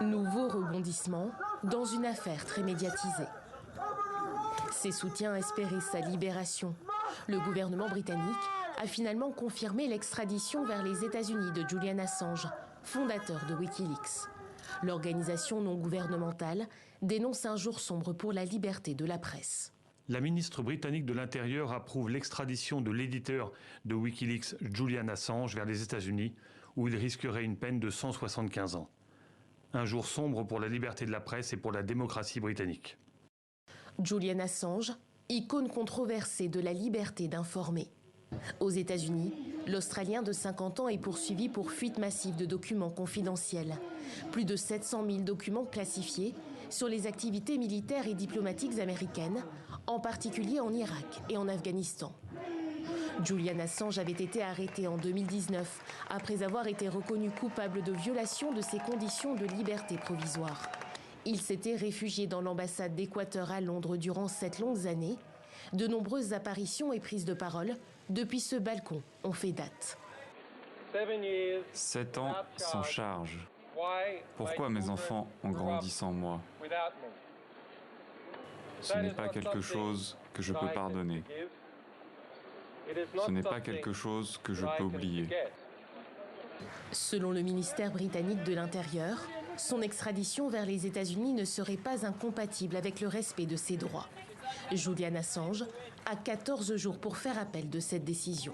Nouveau rebondissement dans une affaire très médiatisée. Ses soutiens espéraient sa libération. Le gouvernement britannique a finalement confirmé l'extradition vers les États-Unis de Julian Assange, fondateur de Wikileaks. L'organisation non gouvernementale dénonce un jour sombre pour la liberté de la presse. La ministre britannique de l'Intérieur approuve l'extradition de l'éditeur de Wikileaks, Julian Assange, vers les États-Unis, où il risquerait une peine de 175 ans. Un jour sombre pour la liberté de la presse et pour la démocratie britannique. Julian Assange, icône controversée de la liberté d'informer. Aux États-Unis, l'Australien de 50 ans est poursuivi pour fuite massive de documents confidentiels. Plus de 700 000 documents classifiés sur les activités militaires et diplomatiques américaines, en particulier en Irak et en Afghanistan. Julian Assange avait été arrêté en 2019 après avoir été reconnu coupable de violation de ses conditions de liberté provisoire. Il s'était réfugié dans l'ambassade d'Équateur à Londres durant 7 longues années. De nombreuses apparitions et prises de parole depuis ce balcon ont fait date. 7 ans sans charge. Pourquoi mes enfants ont grandi sans moi? Ce n'est pas quelque chose que je peux pardonner. Ce n'est pas quelque chose que je peux oublier. Selon le ministère britannique de l'Intérieur, son extradition vers les États-Unis ne serait pas incompatible avec le respect de ses droits. Julian Assange a 14 jours pour faire appel de cette décision.